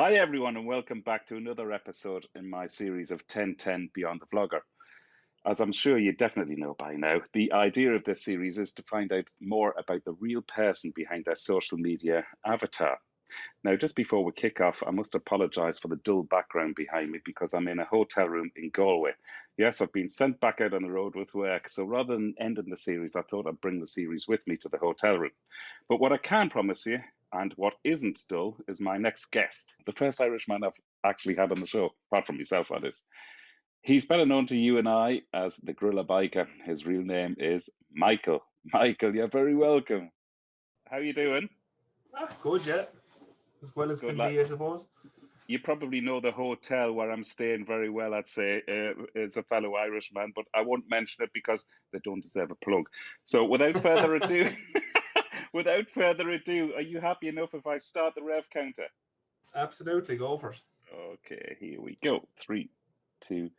Hi, everyone, and welcome back to another episode in my series of 1010 Beyond the Vlogger. As I'm sure you definitely know by now, the idea of this series is to find out more about the real person behind their social media avatar. Now, just before we kick off, I must apologise for the dull background behind me because I'm in a hotel room in Galway. Yes, I've been sent back out on the road with work, so rather than ending the series, I thought I'd bring the series with me to the hotel room. But what I can promise you, and what isn't dull, is my next guest, the first Irishman I've actually had on the show, apart from myself, that is. He's better known to you and I as the Gorilla Biker. His real name is Michael. Michael, you're very welcome. How you doing? Good, yeah. As well as Good can lad. be, I suppose. You probably know the hotel where I'm staying very well, I'd say, as a fellow Irishman, but I won't mention it because they don't deserve a plug. So without further ado, are you happy enough if I start the rev counter? Absolutely, go for it. Okay, here we go. 3, 2,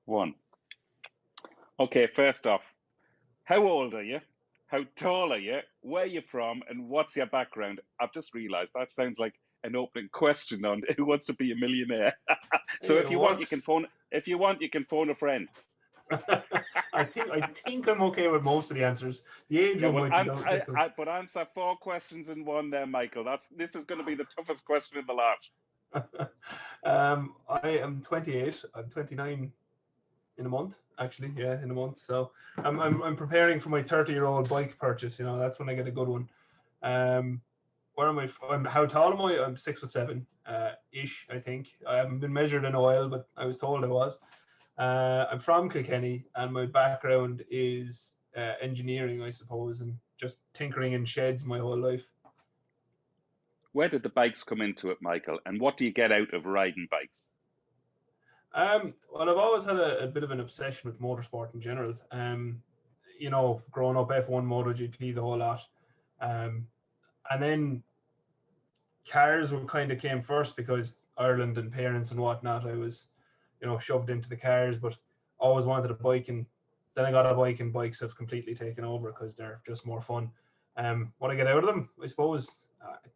1. Okay, first off, how old are you? How tall are you? Where are you from? And what's your background? I've just realised that sounds like an opening question on Who Wants to Be a Millionaire. So Hey, if it you want, you works. can phone. If you want, you can phone a friend. I think I'm okay with most of the answers. The age Yeah, one well, might be difficult. but answer 4 questions in one there, Michael. This is going to be the toughest question in the lot. I am 28. I'm 29 in a month, actually. Yeah, in a month. So I'm preparing for my 30-year-old bike purchase. You know, that's when I get a good one. Um, where am I? How tall am I? I'm 6'7", ish. I think I haven't been measured in a while, but I was told I was. I'm from Kilkenny, and my background is engineering, I suppose, and just tinkering in sheds my whole life. Where did the bikes come into it, Michael? And what do you get out of riding bikes? Well, I've always had a bit of an obsession with motorsport in general. You know, growing up F1, MotoGP, the whole lot. Um, and then cars were kind of came first because Ireland and parents and whatnot. I was, shoved into the cars, but always wanted a bike, and then I got a bike, and bikes have completely taken over because they're just more fun. What I get out of them, I suppose,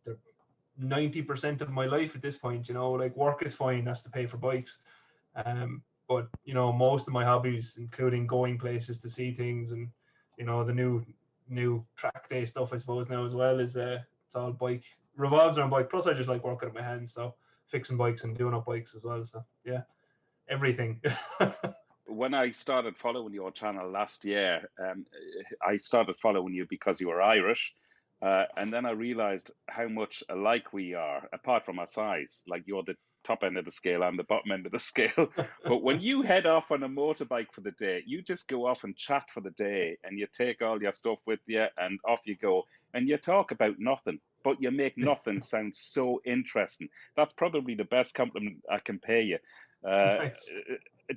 they're 90% of my life at this point. You know, like work is fine, that's to pay for bikes. But most of my hobbies, including going places to see things, and the new track day stuff, I suppose now as well, is it's all bike revolves around bike. Plus, I just like working with my hands, so fixing bikes and doing up bikes as well. So yeah, everything. When I started following your channel last year, I started following you because you were Irish. And then I realized how much alike we are, apart from our size. Like you're the top end of the scale, I'm the bottom end of the scale. But when you head off on a motorbike for the day, you just go off and chat for the day and you take all your stuff with you and off you go. And you talk about nothing, but you make nothing sound so interesting. That's probably the best compliment I can pay you. Uh, Nice.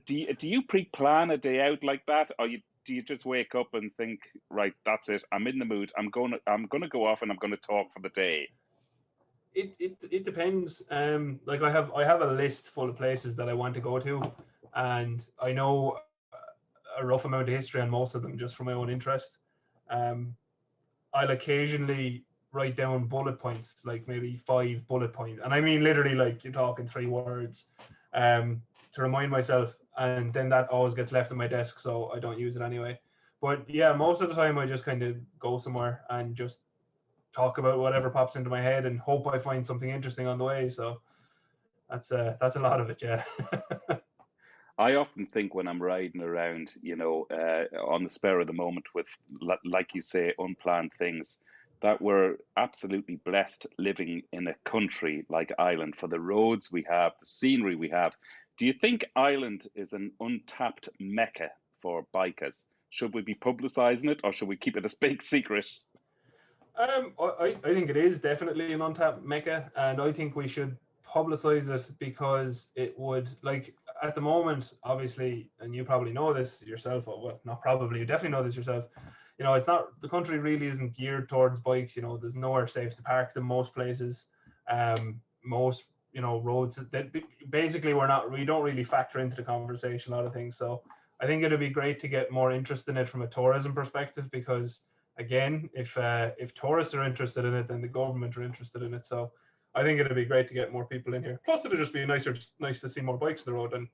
do you pre-plan a day out like that, or do you just wake up and think, right, that's it, I'm in the mood, I'm gonna go off and I'm gonna talk for the day? It depends. Like I have a list full of places that I want to go to, and I know a rough amount of history on most of them just from my own interest. Um, I'll occasionally write down bullet points, like maybe 5 bullet points, and I mean literally like you're talking 3 words, to remind myself, and then that always gets left on my desk, so I don't use it anyway. But yeah, most of the time I just kind of go somewhere and just talk about whatever pops into my head and hope I find something interesting on the way. So that's a lot of it, yeah. I often think when I'm riding around, on the spur of the moment with, like you say, unplanned things, that we're absolutely blessed living in a country like Ireland for the roads we have, the scenery we have. Do you think Ireland is an untapped mecca for bikers? Should we be publicising it or should we keep it a big secret? I think it is definitely an untapped mecca, and I think we should publicize it because it would, like, at the moment, obviously, and you probably know this yourself, or well, not probably, you definitely know this yourself. It's not, the country really isn't geared towards bikes. There's nowhere safe to park them most places. Most roads that basically we don't really factor into the conversation a lot of things. So I think it'd be great to get more interest in it from a tourism perspective, because again, if tourists are interested in it, then the government are interested in it. So I think it'd be great to get more people in here. Plus, it'd just be nice to see more bikes on the road, and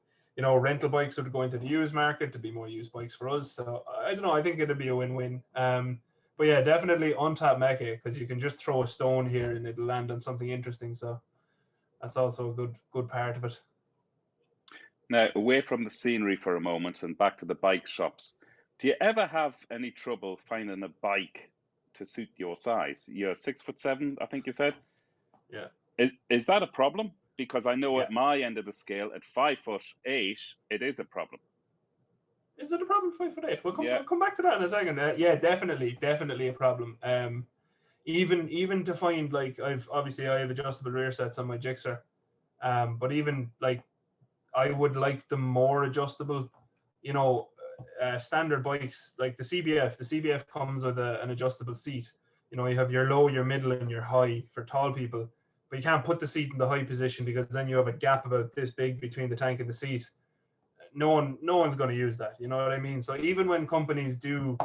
rental bikes would go into the used market to be more used bikes for us. So I don't know. I think it'd be a win-win. But yeah, definitely untapped Mecca, because you can just throw a stone here and it'll land on something interesting. So that's also a good part of it. Now, away from the scenery for a moment and back to the bike shops, do you ever have any trouble finding a bike to suit your size? You're 6'7", I think you said. Yeah. Is that a problem? Because I know Yeah. at my end of the scale, at 5'8", it is a problem. Is it a problem 5'8"? We'll come back to that in a second. Yeah, definitely a problem. Even to find, like, I have adjustable rear sets on my Gixxer, but even like I would like them more adjustable. Standard bikes like the CBF. The CBF comes with an adjustable seat. You have your low, your middle, and your high for tall people, but you can't put the seat in the high position because then you have a gap about this big between the tank and the seat. No one's going to use that. You know what I mean? So even when companies do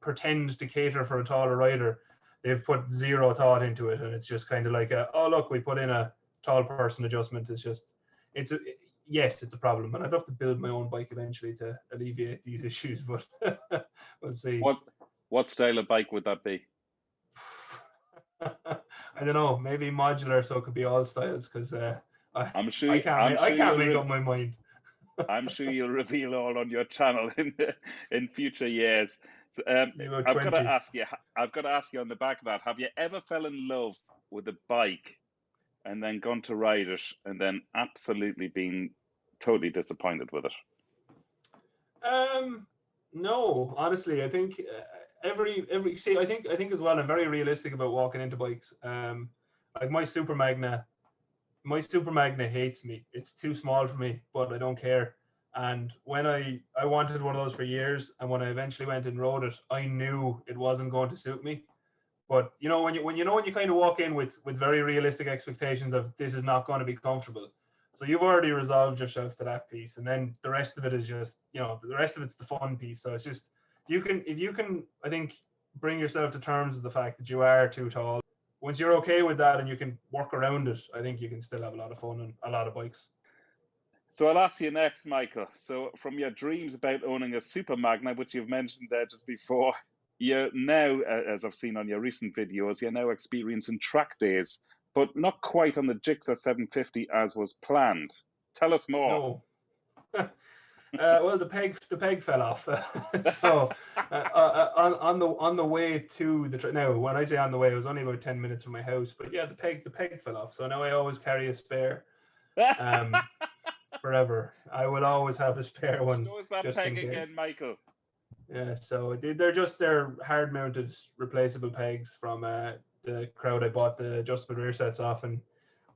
pretend to cater for a taller rider, they've put zero thought into it, and it's just kind of like, oh look, we put in a tall person adjustment. Yes, it's a problem, and I'd love to build my own bike eventually to alleviate these issues, but we'll see. What style of bike would that be? I don't know. Maybe modular, so it could be all styles. Because I can't make up my mind. I'm sure you'll reveal all on your channel in future years. So, I've got to ask you on the back of that: have you ever fell in love with a bike and then gone to ride it and then absolutely been totally disappointed with it? No, honestly, I think I think as well, I'm very realistic about walking into bikes. Like my Super Magna hates me. It's too small for me, but I don't care. And when I wanted one of those for years, and when I eventually went and rode it, I knew it wasn't going to suit me. But when you kind of walk in with very realistic expectations of this is not going to be comfortable, so you've already resolved yourself to that piece, and then the rest of it is just the rest of it's the fun piece. So it's just if you can I think bring yourself to terms with the fact that you are too tall. Once you're okay with that and you can work around it, I think you can still have a lot of fun on a lot of bikes. So I'll ask you next, Michael. So from your dreams about owning a Super Magna, which you've mentioned there just before, you're now, as I've seen on your recent videos, you're now experiencing track days, but not quite on the Gixxer 750 as was planned. Tell us more. No. Well, the peg fell off. So on the way to the now, when I say on the way, it was only about 10 minutes from my house. But yeah, the peg fell off. So now I always carry a spare. Forever, I will always have a spare one. Show us that peg again, Michael. Yeah, so they're hard mounted replaceable pegs from the crowd I bought the adjustable rear sets off, and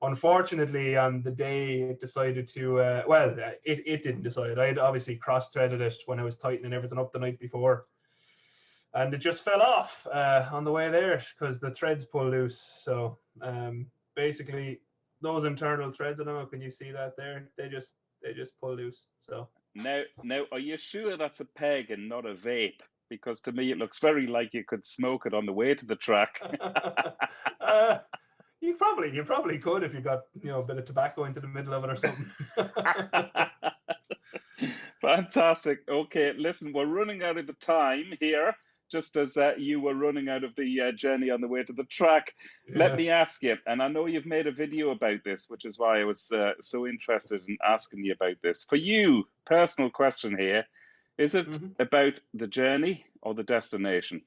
unfortunately on the day it decided to it didn't decide. I had obviously cross threaded it when I was tightening everything up the night before, and it just fell off on the way there because the threads pulled loose. So basically those internal threads, I don't know, can you see that there? They just pull loose. So now are you sure that's a peg and not a vape? Because to me it looks very like you could smoke it on the way to the track. You probably could if you got a bit of tobacco into the middle of it or something. Fantastic. Okay, listen, we're running out of the time here, just as you were running out of the journey on the way to the track. Yeah. Let me ask you, and I know you've made a video about this, which is why I was so interested in asking you about this. For you, personal question here, is it about the journey or the destination?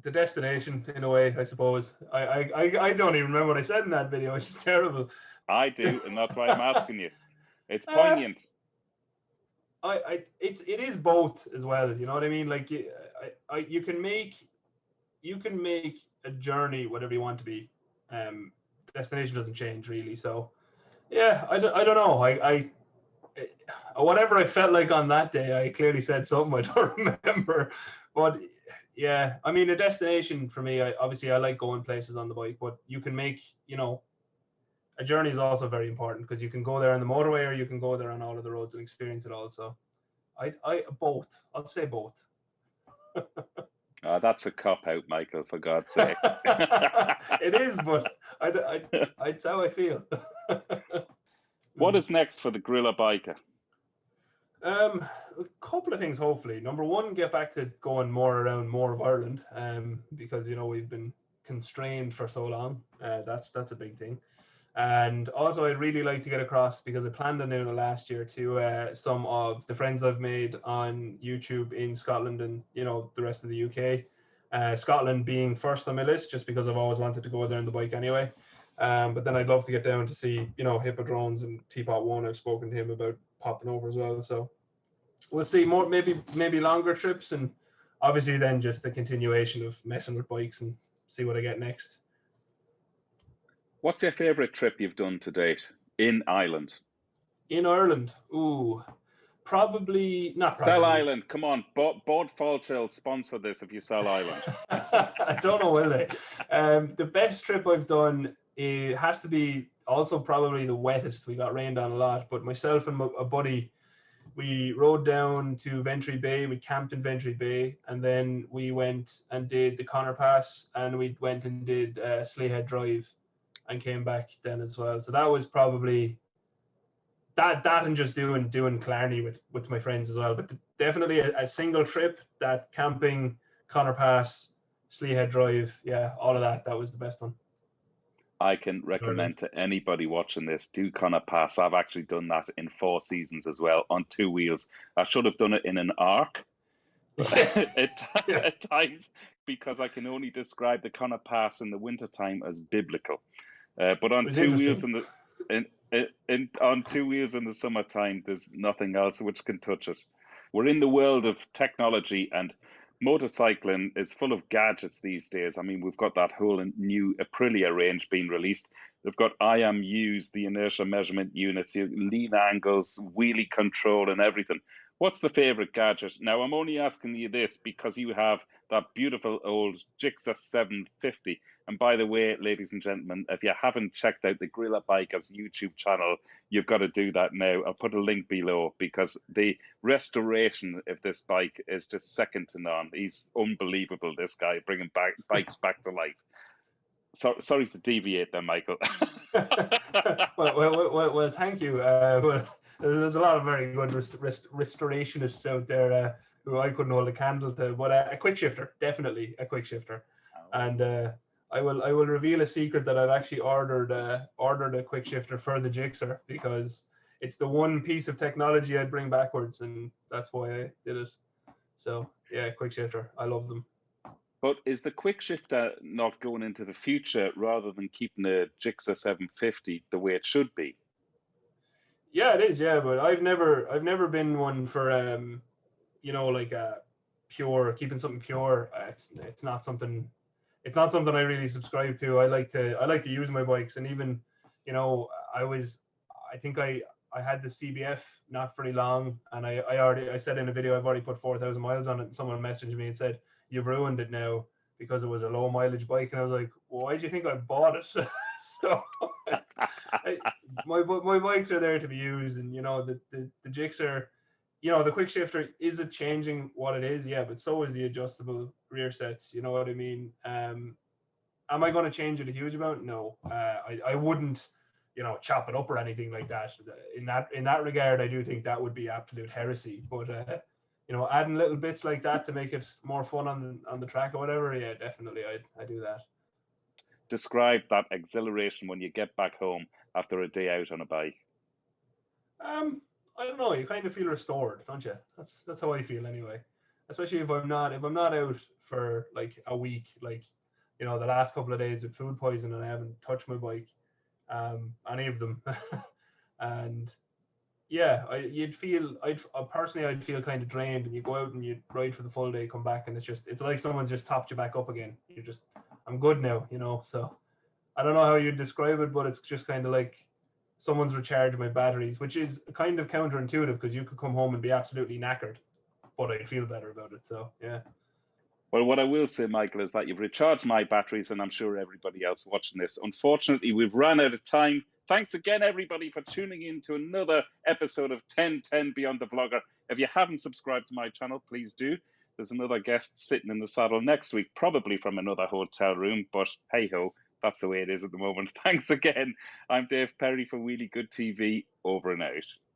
The destination, in a way, I suppose. I don't even remember what I said in that video. It's just terrible. I do, and that's why I'm asking you. It's poignant. It is both as well. You know what I mean? Like you can make a journey whatever you want to be. Destination doesn't change really. So yeah, I don't know. I whatever I felt like on that day, I clearly said something I don't remember, but. Yeah, I mean, a destination for me, I like going places on the bike, but you can make, a journey is also very important because you can go there on the motorway or you can go there on all of the roads and experience it all. So both. I'll say both. That's a cop out, Michael, for God's sake. It is, but it's how I feel. What Mm. is next for the Gorilla Biker? A couple of things, hopefully. Number one, get back to going more around more of Ireland, because we've been constrained for so long. That's a big thing. And also, I'd really like to get across, because I planned on doing it last year, to some of the friends I've made on YouTube in Scotland and the rest of the UK. Scotland being first on my list, just because I've always wanted to go there on the bike anyway. But then I'd love to get down to see Hippodrones and Teapot One. I've spoken to him about popping over as well. So we'll see more, maybe longer trips, and obviously then just the continuation of messing with bikes and see what I get next. What's your favourite trip you've done to date in Ireland? In Ireland, ooh, probably not Sell probably. Island, come on. Bod Falchill sponsor this if you sell Island. I don't know, will they? The best trip I've done, it has to be also probably the wettest. We got rained on a lot, but myself and a buddy, we rode down to Ventry Bay. We camped in Ventry Bay, and then we went and did the Connor Pass, and we went and did Slayhead Drive, and came back then as well. So that was probably that and just doing Clarny with my friends as well. But definitely a single trip, that camping, Connor Pass, Sleehead Drive, yeah, all of that. That was the best one. I can Ireland. recommend to anybody watching this, do Connor Pass. I've actually done that in 4 seasons as well, on 2 wheels. I should have done it in an arc Yeah. at times, because I can only describe the Connor Pass in the wintertime as biblical. But It on was 2 wheels interesting. on 2 wheels in the summertime, there's nothing else which can touch it. We're in the world of technology, and motorcycling is full of gadgets these days. I mean, we've got that whole new Aprilia range being released. They've got IMUs, the inertia measurement units, lean angles, wheelie control, and everything. What's the favorite gadget? Now, I'm only asking you this because you have that beautiful old Gixxer 750. And by the way, ladies and gentlemen, if you haven't checked out the Gorilla Bikers YouTube channel, you've got to do that now. I'll put a link below, because the restoration of this bike is just second to none. He's unbelievable, this guy, bringing bikes back to life. So, sorry to deviate there, Michael. Well, thank you. Well, there's a lot of very good restorationists out there who I couldn't hold a candle to. But a quick shifter, definitely a quick shifter. And I will reveal a secret, that I've actually ordered a quick shifter for the Gixxer, because it's the one piece of technology I'd bring backwards, and that's why I did it. So yeah, quick shifter, I love them. But is the quick shifter not going into the future rather than keeping the Gixxer 750 the way it should be? Yeah, it is. Yeah, but I've never been one for like pure, keeping something pure. It's not something I really subscribe to. I like to use my bikes, and even you know I was I think I had the CBF not very long, and I said in a video I've already put 4,000 miles on it, and someone messaged me and said, you've ruined it now because it was a low mileage bike, and I was like, well, why do you think I bought it? So I, my bikes are there to be used, and the Gixxer, the quick shifter, is it changing what it is? Yeah, but so is the adjustable rear sets. You know what I mean? Am I going to change it a huge amount? No, I wouldn't, chop it up or anything like that. In that regard, I do think that would be absolute heresy. But adding little bits like that to make it more fun on the track or whatever, yeah, definitely, I do that. Describe that exhilaration when you get back home after a day out on a bike. I don't know. You kind of feel restored, don't you? That's how I feel anyway. Especially if I'm not out for like a week, like the last couple of days with food poisoning, and I haven't touched my bike, any of them, and yeah, I'd feel kind of drained, and you go out and you ride for the full day, come back, and it's like someone's just topped you back up again. I'm good now. So I don't know how you'd describe it, but it's just kind of like someone's recharged my batteries, which is kind of counterintuitive, because you could come home and be absolutely knackered, but I'd feel better about it. So yeah. Well, what I will say, Michael, is that you've recharged my batteries, and I'm sure everybody else watching this. Unfortunately, we've run out of time. Thanks again, everybody, for tuning in to another episode of 1010 Beyond the Vlogger. If you haven't subscribed to my channel, please do. there's another guest sitting in the saddle next week, probably from another hotel room, but hey ho, that's the way it is at the moment. Thanks again. I'm Dave Perry for Wheelie Good TV. Over and out.